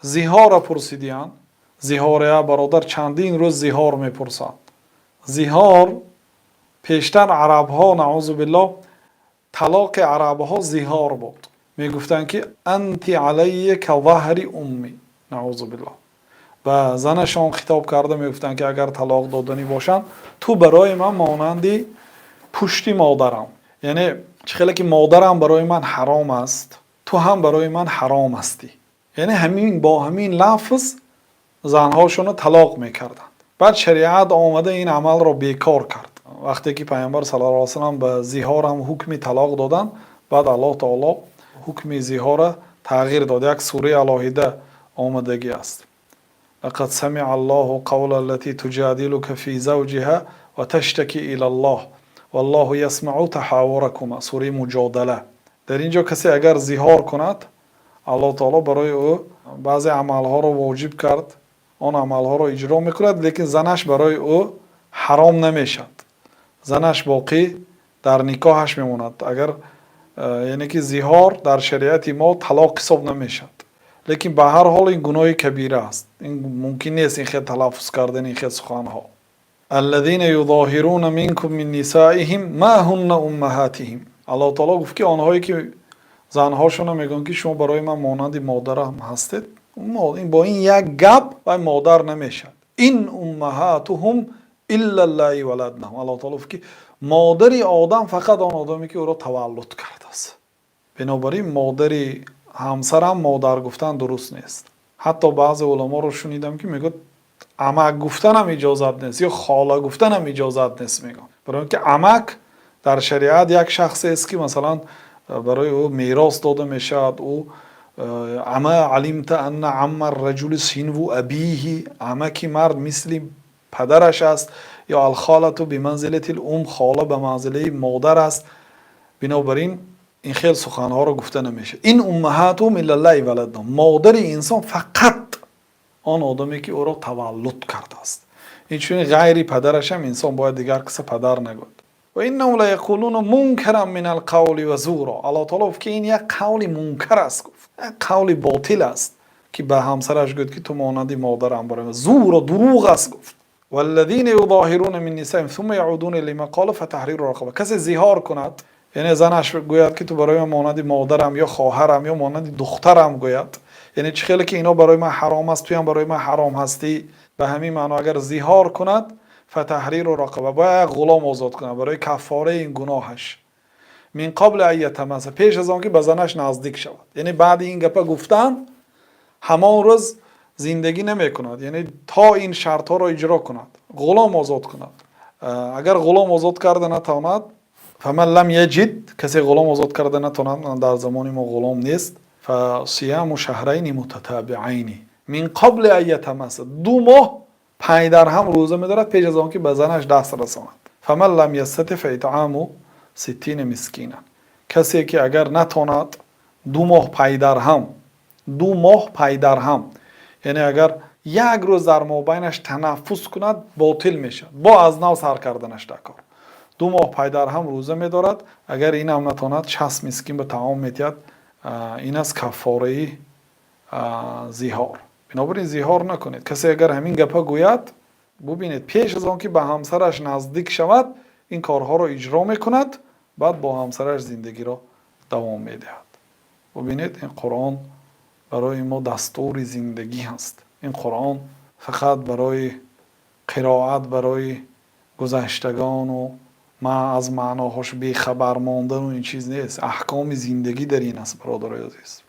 زیهار پرسیدیان. زیهار برادر چندین روز زیهار میپرسند. زیهار پیشتر عرب ها نعوذ بالله طلاق عرب ها زیهار بود. میگفتند که انت علی کظهر امی، نعوذ بالله. و زنشان خطاب کرده میگفتند که اگر طلاق دادنی باشند تو برای من مانندی پشتی مادرم، یعنی خیلی که مادرم برای من حرام است، تو هم برای من حرام هستی. یعنی همین با همین لفظ زنهاشون رو طلاق میکردند. بعد شریعت آمده این عمل را بیکار کرد. وقتی که پیامبر صلی الله علیه و سلم به زیهار هم حکم طلاق دادن، بعد الله تعالی حکم زیهار را تغییر داد. یک سوره الهیده آمدگی است. لقد سمع الله قول التي تجادلك في زوجها وتشتكي الى الله والله يسمع تحاوركما، سوره مجادله. در اینجا کسی اگر زیهار کند، الله تعالی برای او بعضی عملها را واجب کرد، آن عملها را اجرا میکند، لیکن زنش برای او حرام نمیشد. زنش باقی در نکاحش میموند. اگر یعنی که زیهار در شریعت ما طلاق حساب نمیشد، لیکن به هر حال این گناه کبیره است. این ممکن نیست این خیلی تلفظ کردن این خیلی سخنها. الذين يظاهرون منكم من نسائهم ما هن امهاتهم. الله تعالی گفت که آنهایی که زنهاشون میگن که شما برای من مانند مادرم هستید، این با این یک گپ و مادر نمیشد. این امهاتهم الا الله ولدنهم. الله تعالی گفت که مادری آدم فقط آن آدمی که او را تولد کرده است. بنابراین مادری همسر هم مادر گفتن درست نیست. حتی بعض علما رو شنیدم که میگه عمک گفتن هم اجازت نیست یا خاله گفتن هم اجازت نیست. میگن برای اینکه عمک در شریعت یک شخصی است که مثلا برای او میراث داده میشد. او اما علمت ان عم الرجل سینو ابیه، عمکی مرد مثل پدرش است، یا الخاله بمنزله الام، خاله به منزله مادر است. بنابراین این خیلی سخنها رو گفته نمیشه. این امهاتهم الا الله ولدنهم، مادر انسان فقط آن آدمی که او را تولد کرده است. این چون غیر پدرش هم انسان باید دیگر کسی پدر نگوید. و انهم لیقولون منکرا من القول و زورا. الله تعالی گفت که این یک قول منکر است، گفت یک قول باطل است که به همسرش گفت که تو مانند مادرم برای من، زور و دروغ است. گفت والذین یظاهرون من نسائهم ثم یعودون لما قالوا فتحریر رقبه. کسی زیهار کند، یعنی زنش گوید که تو برای من مانند مادرم یا خواهرم یا مانند دخترم گوید، یعنی چه خیلی که اینا برای من حرام است، تو هم برای من حرام هستی، به همین معنا اگر زیهار کند فتحریر رقبه، باید غلام آزاد کند برای کفاره این گناهش. من قبل ان یتمس، پیش از آن که به زنش نزدیک شود. یعنی بعد این گپا گفتن همان روز زندگی نمی کند، یعنی تا این شرط ها را اجرا کند، غلام آزاد کند. اگر غلام آزاد کرده نتواند، فمن لم یجد، کسی غلام آزاد کرده نتواند، در زمان ما غلام نیست، فصیام شهرین متتابعین من قبل ان یتمس، 2 ماه پنج در هم روزه می‌دارد پیش از آن که به زنش دست رساند. فمن لم یستطع فاطعام 60 مسکینا، کسی که اگر نتواند 2 ماه پنج در هم، 2 ماه پنج در هم، یعنی اگر یک روز در مابینش تنفس کند باطل میشه، با از نو سر کردنش در کار. 2 ماه پنج در هم روزه می‌دارد. اگر این هم نتواند 60 مسکین به طعام می‌دهد. این از کفاره زیهار. بنابراین زیهار نکنید. کسی اگر همین گپا گوید، ببینید پیش از آن که به همسرش نزدیک شود این کارها را اجرا میکند، بعد با همسرش زندگی را دوام میدهد. ببینید این قرآن برای ما دستور زندگی هست. این قرآن فقط برای قرائت برای گذشتگان و ما از معناهاش بیخبر ماندن و این چیز نیست. احکام زندگی در این است برادرای عزیز.